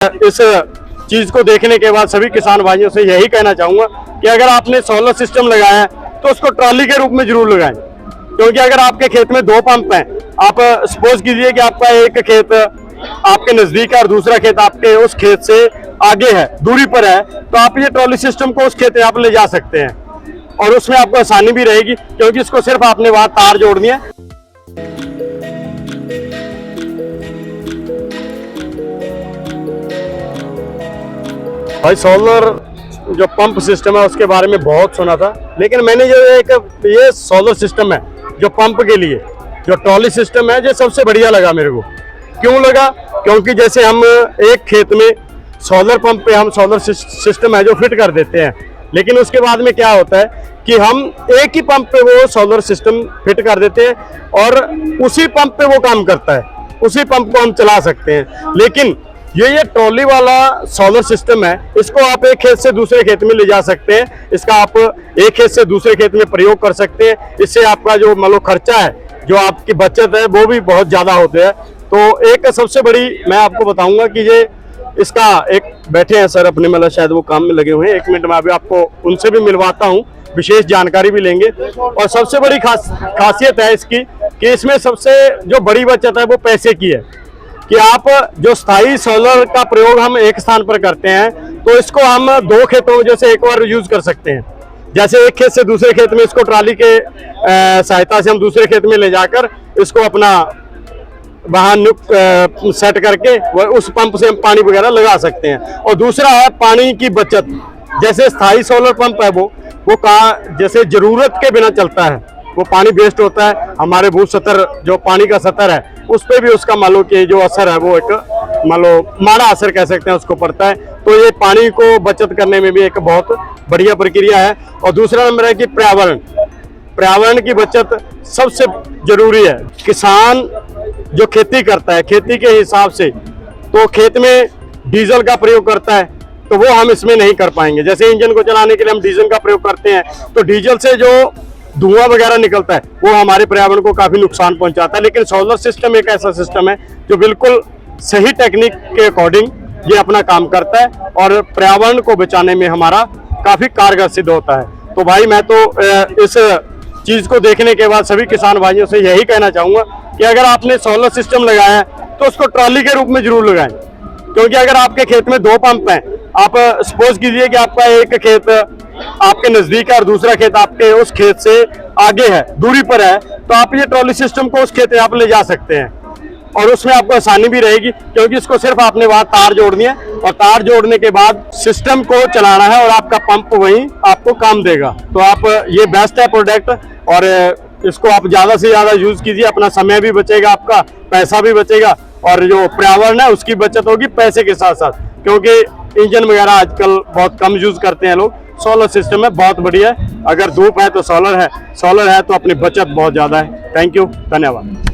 इस चीज को देखने के बाद सभी किसान भाइयों से यही कहना चाहूंगा कि अगर आपने सोलर सिस्टम लगाया है तो उसको ट्रॉली के रूप में जरूर लगाएं, क्योंकि अगर आपके खेत में 2 पंप हैं, आप सपोज कीजिए कि आपका एक खेत आपके नजदीक है और दूसरा खेत आपके उस खेत से आगे है, दूरी पर है, तो आप ये ट्रॉली सिस्टम को उस खेत में आप ले जा सकते हैं और उसमें आपको आसानी भी रहेगी, क्योंकि इसको सिर्फ आपने वहां तार जोड़नी है। भाई सोलर जो पंप सिस्टम है उसके बारे में बहुत सुना था, लेकिन मैंने जो ये सोलर सिस्टम है जो पंप के लिए जो ट्रॉली सिस्टम है, ये सबसे बढ़िया लगा मेरे को। क्यों लगा? क्योंकि जैसे हम एक खेत में सोलर पंप पे हम सोलर सिस्टम है जो फिट कर देते हैं, लेकिन उसके बाद में क्या होता है कि हम एक ही पंप पे वो सोलर सिस्टम फिट कर देते हैं और उसी पंप पे वो काम करता है, उसी पंप को हम चला सकते हैं। लेकिन ये ट्रॉली वाला सोलर सिस्टम है, इसको आप एक खेत से दूसरे खेत में ले जा सकते हैं, इसका आप एक खेत से दूसरे खेत में प्रयोग कर सकते हैं। इससे आपका जो मान लो खर्चा है, जो आपकी बचत है, वो भी बहुत ज्यादा होते हैं। तो एक सबसे बड़ी मैं आपको बताऊंगा कि ये इसका एक बैठे हैं सर अपने, मतलब शायद वो काम में लगे हुए हैं, 1 मिनट में अभी आपको उनसे भी मिलवाता हूँ, विशेष जानकारी भी लेंगे। और सबसे बड़ी खासियत है इसकी कि इसमें सबसे जो बड़ी बचत है वो पैसे की है कि आप जो स्थायी सोलर का प्रयोग हम एक स्थान पर करते हैं, तो इसको हम 2 खेतों में जैसे एक बार यूज कर सकते हैं। जैसे एक खेत से दूसरे खेत में इसको ट्राली के सहायता से हम दूसरे खेत में ले जाकर इसको अपना वाहन सेट करके उस पंप से हम पानी वगैरह लगा सकते हैं। और दूसरा है पानी की बचत। जैसे स्थायी सोलर पंप है वो जैसे जरूरत के बिना चलता है, वो पानी वेस्ट होता है, हमारे भू स्तर जो पानी का स्तर है उस पर भी उसका मान लो कि जो असर है वो एक मान लो माड़ा असर कह सकते हैं उसको पड़ता है। तो ये पानी को बचत करने में भी एक बहुत बढ़िया प्रक्रिया है। और दूसरा नंबर है कि पर्यावरण की बचत सबसे जरूरी है। किसान जो खेती करता है, खेती के हिसाब से तो खेत में डीजल का प्रयोग करता है, तो वो हम इसमें नहीं कर पाएंगे। जैसे इंजन को चलाने के लिए हम डीजल का प्रयोग करते हैं, तो डीजल से जो धुआं वगैरह निकलता है वो हमारे पर्यावरण को काफी नुकसान पहुंचाता है। लेकिन सोलर सिस्टम एक ऐसा सिस्टम है जो बिल्कुल सही टेक्निक के अकॉर्डिंग ये अपना काम करता है और पर्यावरण को बचाने में हमारा काफी कारगर सिद्ध होता है। तो भाई मैं तो इस चीज को देखने के बाद सभी किसान भाइयों से यही कहना चाहूंगा कि अगर आपने सोलर सिस्टम लगाया है तो उसको ट्रॉली के रूप में जरूर लगाएं, क्योंकि अगर आपके खेत में 2 पंप हैं, आप सपोज कीजिए कि आपका एक खेत आपके नजदीक है और दूसरा खेत आपके उस खेत से आगे है, दूरी पर है, तो आप ये ट्रॉली सिस्टम को उस खेत में आप ले जा सकते हैं और उसमें आपको आसानी भी रहेगी, क्योंकि इसको सिर्फ आपने वहां तार जोड़नी है और तार जोड़ने के बाद सिस्टम को चलाना है और आपका पंप वहीं आपको काम देगा। तो आप ये बेस्ट है प्रोडक्ट और इसको आप ज्यादा से ज्यादा यूज कीजिए, अपना समय भी बचेगा, आपका पैसा भी बचेगा और जो पर्यावरण है उसकी बचत होगी पैसे के साथ साथ, क्योंकि इंजन वगैरह आजकल बहुत कम यूज करते हैं लोग। सोलर सिस्टम है, बहुत बढ़िया है। अगर धूप है तो सोलर है तो अपनी बचत बहुत ज्यादा है। थैंक यू, धन्यवाद।